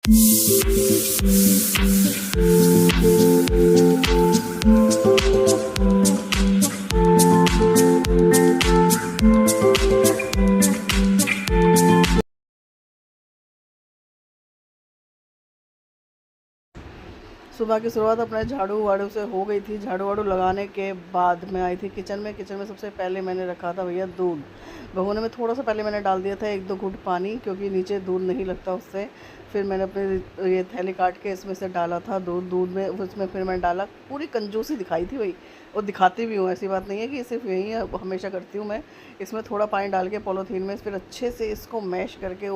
सुबह की शुरुआत अपने झाड़ू वाड़ू से हो गई थी। झाड़ू वाड़ू लगाने के बाद मैं आई थी किचन में। किचन में सबसे पहले मैंने रखा था भैया दूध। भगोने में थोड़ा सा पहले मैंने डाल दिया था 1-2 घूंट पानी, क्योंकि नीचे दूध नहीं लगता उससे। फिर मैंने अपने ये थैली काट के इसमें से डाला था दूध में। उसमें फिर मैंने डाला, पूरी कंजूसी दिखाई थी भाई, और दिखाती भी हूँ, ऐसी बात नहीं है कि सिर्फ यही हमेशा करती हूँ मैं। इसमें थोड़ा पानी डाल के पॉलीथीन में फिर अच्छे से इसको मैश करके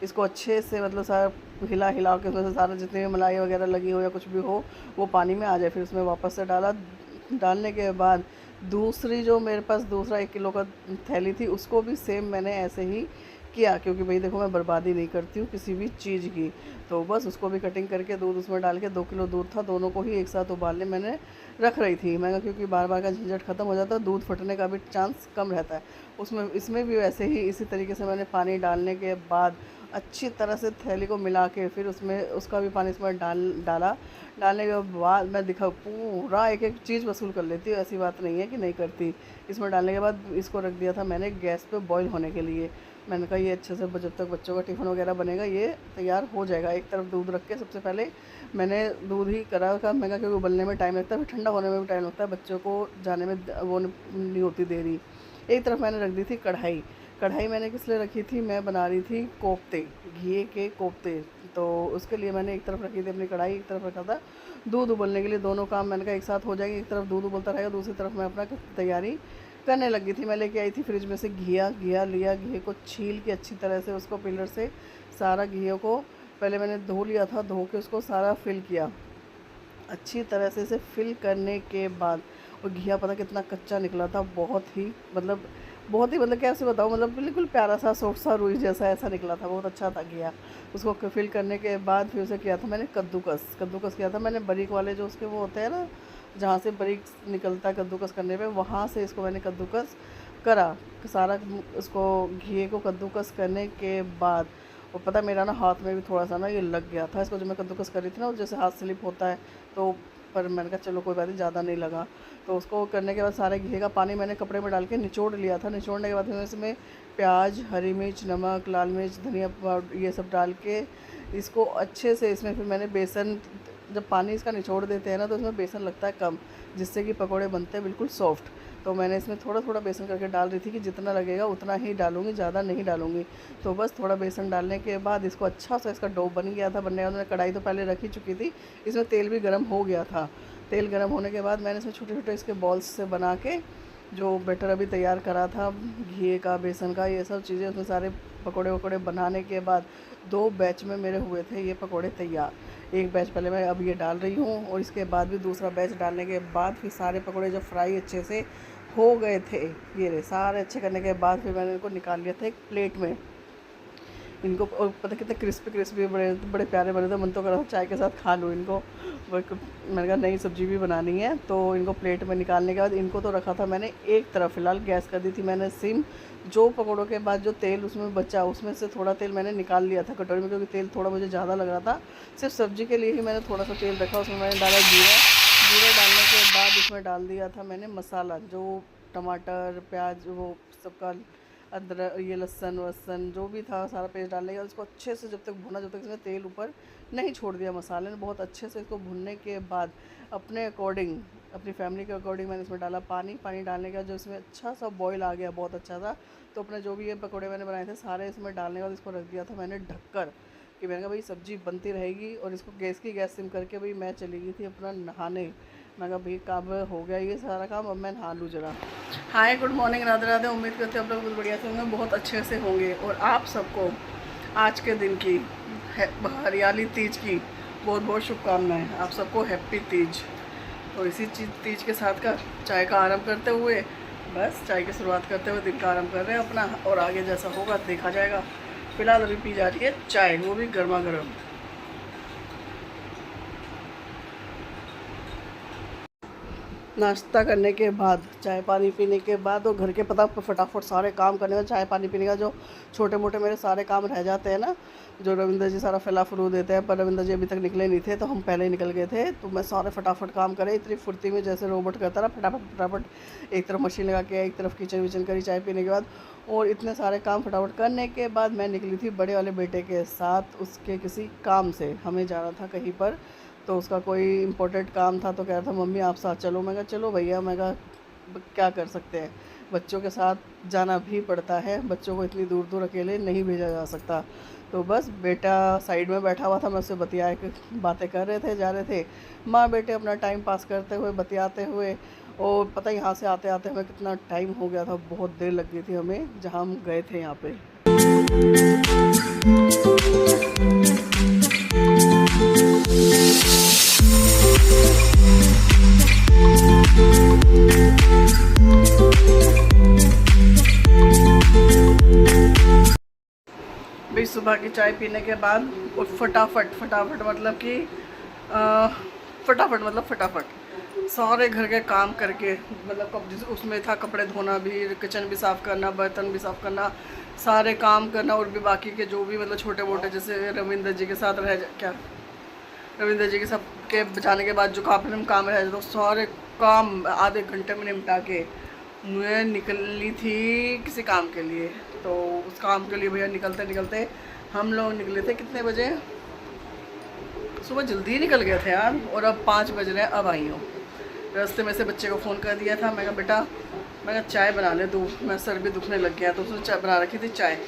इसको अच्छे से मतलब सारा हिला हिला के उसमें से सारा जितनी भी मलाई वगैरह लगी हो या कुछ भी हो वो पानी में आ जाए। फिर उसमें वापस से डालने के बाद दूसरी जो मेरे पास दूसरा 1 किलो का थैली थी उसको भी सेम मैंने ऐसे ही किया, क्योंकि भाई देखो मैं बर्बादी नहीं करती हूँ किसी भी चीज़ की। तो बस उसको भी कटिंग करके दूध उसमें डाल के 2 किलो दूध था, दोनों को ही एक साथ उबालने मैंने रख रही थी मैं, क्योंकि बार बार का झंझट ख़त्म हो जाता है, दूध फटने का भी चांस कम रहता है उसमें। इसमें भी वैसे ही इसी तरीके से मैंने पानी डालने के बाद अच्छी तरह से थैली को मिला के फिर उसमें उसका भी पानी इसमें डाला। डालने के बाद मैं पूरा एक एक चीज़ वसूल कर लेती हूँ, ऐसी बात नहीं है कि नहीं करती। इसमें डालने के बाद इसको रख दिया था मैंने गैस पे बॉईल होने के लिए। मैंने कहा ये अच्छे से जब तक बच्चों का टिफ़िन वगैरह बनेगा ये तैयार हो जाएगा। एक तरफ दूध रख के सबसे पहले मैंने दूध ही करा था, मैं कहा क्योंकि उबलने में टाइम लगता है, फिर ठंडा होने में भी टाइम लगता है, बच्चों को जाने में वो नहीं होती देरी। एक तरफ मैंने रख दी थी कढ़ाई। कढ़ाई मैंने किस लिए रखी थी, मैं बना रही थी कोफ्ते, घी के कोफ्ते। तो उसके लिए मैंने एक तरफ रखी थी अपनी कढ़ाई, एक तरफ रखा था दूध उबलने के लिए। दोनों काम मैंने कहा एक साथ हो जाएगी, एक तरफ दूध उबलता रहेगा, दूसरी तरफ मैं अपना तैयारी करने लगी थी। मैं लेके आई थी फ्रिज में से घिया लिया, घी को छील के अच्छी तरह से उसको पिलर से सारा घी को पहले मैंने धो लिया था, धो के उसको सारा फिल किया अच्छी तरह से। इसे फिल करने के बाद और घिया पता कितना कच्चा निकला था, बहुत ही मतलब कैसे बताऊँ, मतलब बिल्कुल प्यारा सा सॉफ्ट सा रुई जैसा ऐसा निकला था, बहुत अच्छा था घिया। उसको फिल करने के बाद फिर उसे किया था मैंने कद्दूकस किया था मैंने। बारीक वाले जो उसके वो होते हैं ना, जहाँ से बारीक निकलता है कद्दूकस करने पे, वहाँ से इसको मैंने कद्दूकस करा सारा। उसको घी को कद्दूकस करने के बाद और पता मेरा ना हाथ में भी थोड़ा सा ना ये लग गया था इसको, जब मैं कद्दूकस कर रही थी ना, जैसे हाथ स्लिप होता है तो, पर मैंने कहा चलो कोई बात नहीं, ज़्यादा नहीं लगा। तो उसको करने के बाद सारे घी का पानी मैंने कपड़े में डाल के निचोड़ लिया था। निचोड़ने के बाद फिर इसमें प्याज, हरी मिर्च, नमक, लाल मिर्च, धनिया पाउडर ये सब डाल के इसको अच्छे से, इसमें फिर मैंने बेसन, जब पानी इसका निचोड़ देते हैं ना तो इसमें बेसन लगता है कम, जिससे कि पकौड़े बनते हैं बिल्कुल सॉफ्ट। तो मैंने इसमें थोड़ा थोड़ा बेसन करके डाल रही थी कि जितना लगेगा उतना ही डालूंगी, ज़्यादा नहीं डालूंगी। तो बस थोड़ा बेसन डालने के बाद इसको अच्छा सा इसका डो बन गया था। बनने के बाद मैंने कढ़ाई तो पहले रख ही चुकी थी, इसमें तेल भी गर्म हो गया था। तेल गर्म होने के बाद मैंने इसमें छोटे छोटे इसके बॉल्स से बना के जो बैटर अभी तैयार करा था घी का, बेसन का, ये सब चीज़ें उसमें सारे पकोड़े वकोड़े बनाने के बाद 2 बैच में मेरे हुए थे ये पकोड़े तैयार। एक बैच पहले मैं अब ये डाल रही हूँ और इसके बाद भी दूसरा बैच डालने के बाद फिर सारे पकोड़े जो फ्राई अच्छे से हो गए थे, ये रहे सारे अच्छे करने के बाद फिर मैंने इनको निकाल लिया था एक प्लेट में। इनको और पता कितने क्रिस्पी बड़े बड़े प्यारे बने थे, मन तो कर रहा था चाय के साथ खा लूँ इनको। मैंने कहा नई सब्ज़ी भी बनानी है, तो इनको प्लेट में निकालने के बाद इनको तो रखा था मैंने एक तरफ, फ़िलहाल गैस कर दी थी मैंने सिम। जो पकौड़ों के बाद जो तेल उसमें बचा उसमें से थोड़ा तेल मैंने निकाल लिया था कटोरी में, क्योंकि तेल थोड़ा मुझे ज़्यादा लग रहा था। सिर्फ सब्ज़ी के लिए ही मैंने थोड़ा सा तेल रखा, उसमें मैंने डाला जीरा। जीरा डालने के बाद इसमें डाल दिया था मैंने मसाला, जो टमाटर, प्याज, वो सबका अदरक, ये लहसुन वसन जो भी था सारा पेस्ट डालने के बाद उसको अच्छे से जब तक भुना, जब तक इसमें तेल ऊपर नहीं छोड़ दिया मसाले ने, बहुत अच्छे से इसको भुनने के बाद अपने अकॉर्डिंग, अपनी फैमिली के अकॉर्डिंग मैंने इसमें डाला पानी। पानी डालने के बाद जो इसमें अच्छा सा बॉईल आ गया, बहुत अच्छा था, तो अपने जो भी ये पकौड़े मैंने बनाए थे सारे इसमें डालने के बाद इसको रख दिया था मैंने ढककर, कि मैंने कहा भाई सब्ज़ी बनती रहेगी। और इसको गैस सिम करके भाई मैं चली गई थी अपना नहाने। मैं कहा भाई काम हो गया ये सारा काम, अब मैं नहा लूँ जरा। Hi good morning, Radhe Radhe. उम्मीद करते हैं आप लोग बहुत बढ़िया से होंगे, बहुत अच्छे से होंगे। और आप सबको आज के दिन की हरियाली तीज की बहुत बहुत शुभकामनाएं। आप सबको हैप्पी तीज। तो इसी तीज के साथ का चाय का आरंभ करते हुए, बस चाय की शुरुआत करते हुए दिन का आरंभ कर रहे हैं अपना, और आगे जैसा होगा देखा जाएगा। फिलहाल अभी पी जा रही है चाय, वो भी गर्मा गर्म। नाश्ता करने के बाद, चाय पानी पीने के बाद और घर के पता फटाफट सारे काम करने में, चाय पानी पीने का जो छोटे मोटे मेरे सारे काम रह जाते हैं ना, जो रविंद्र जी सारा फैला फरू देते हैं, पर रविंद्र जी अभी तक निकले नहीं थे तो हम पहले ही निकल गए थे, तो मैं सारे फटाफट काम करे इतनी फुर्ती में जैसे रोबोट करता ना, फटाफट फटाफट एक तरफ मशीन लगा के एक तरफ किचन विचन करी चाय पीने के बाद। और इतने सारे काम फटाफट करने के बाद मैं निकली थी बड़े वाले बेटे के साथ उसके किसी काम से, हमें जाना था कहीं पर, तो उसका कोई इम्पोर्टेंट काम था तो कह रहा था मम्मी आप साथ चलो। मैं कहा चलो भैया, मैं कहा क्या कर सकते हैं, बच्चों के साथ जाना भी पड़ता है, बच्चों को इतनी दूर दूर अकेले नहीं भेजा जा सकता। तो बस बेटा साइड में बैठा हुआ था, मैं उससे बतिया के बातें कर रहे थे, जा रहे थे माँ बेटे अपना टाइम पास करते हुए बतियाते हुए। और पता यहाँ से आते आते हमें कितना टाइम हो गया था, बहुत देर लग गई थी हमें जहाँ हम गए थे यहाँ पे। भाई सुबह की चाय पीने के बाद और फटाफट फटाफट मतलब कि फटाफट सारे घर के काम करके, मतलब उसमें था कपड़े धोना भी, किचन भी साफ़ करना, बर्तन भी साफ़ करना, सारे काम करना, और भी बाकी के जो भी मतलब छोटे मोटे, जैसे रविंद्र जी के साथ रविंद्र जी के सब के जाने के बाद जो काफ़ी काम रह जाता, तो सारे काम आधे घंटे में निपटा के मैं निकली थी किसी काम के लिए। तो उस काम के लिए भैया निकलते निकलते हम लोग निकले थे कितने बजे, सुबह जल्दी निकल गए थे यार, और अब 5 बज रहे हैं, अब आई हूँ। रास्ते में से बच्चे को फ़ोन कर दिया था, मैं कहा बेटा, मैं कहा चाय बना ले तू, मैं सर भी दुखने लग गया, तो उसने चाय बना रखी थी चाय।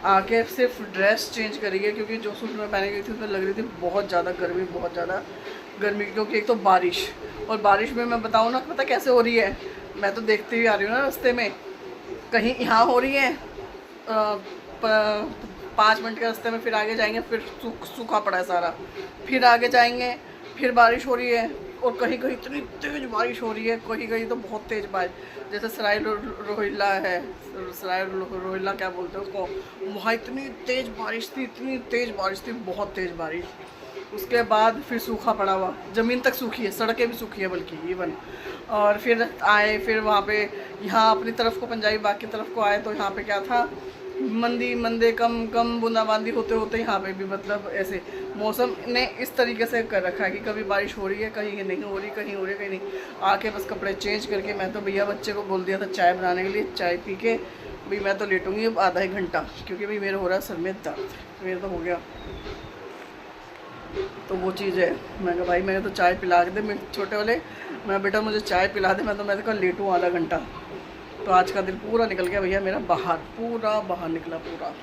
आके सिर्फ ड्रेस चेंज करी है, क्योंकि जो सूट में पहने गई थी उसमें लग रही थी बहुत ज़्यादा गर्मी, क्योंकि एक तो बारिश, और बारिश में मैं बताऊँ ना पता कैसे हो रही है, मैं तो देखती हुई आ रही हूँ ना रास्ते में, कहीं यहाँ हो रही है 5 मिनट के रास्ते में, फिर आगे जाएंगे फिर सूखा पड़ा है सारा, फिर आगे जाएंगे फिर बारिश हो रही है, और कहीं कहीं इतनी तेज़ बारिश हो रही है, कहीं कहीं तो बहुत तेज़ बारिश, जैसे सराय रोहिल्ला है, सराय रोहिल्ला क्या बोलते हैं उसको, वहाँ इतनी तेज़ बारिश थी, बहुत तेज़ बारिश। उसके बाद फिर सूखा पड़ा हुआ, ज़मीन तक सूखी है, सड़कें भी सूखी है बल्कि इवन। और फिर आए, फिर वहाँ पे यहाँ अपनी तरफ को पंजाबी बाग की तरफ को आए, तो यहाँ पे क्या था, मंदे कम बूंदाबांदी होते होते यहाँ पे भी मतलब ऐसे मौसम ने इस तरीके से कर रखा है कि कभी बारिश हो रही है, कहीं नहीं हो रही, कहीं हो रही है, कहीं नहीं। आके बस कपड़े चेंज करके मैं तो भैया बच्चे को बोल दिया था चाय बनाने के लिए, चाय पी के भाई मैं तो लेटूंगी अब आधा एक घंटा, क्योंकि भाई मेरा हो रहा है सर में दर्द, मेरा तो हो गया। तो वो चीज़ है, मैं कहा भाई मैंने तो चाय पिला के दे, मेरे छोटे वाले, मैं बेटा मुझे चाय पिला दे, मैं तो कल लेटूँ आधा घंटा। तो आज का दिन पूरा निकल गया भैया मेरा पूरा बाहर निकला पूरा।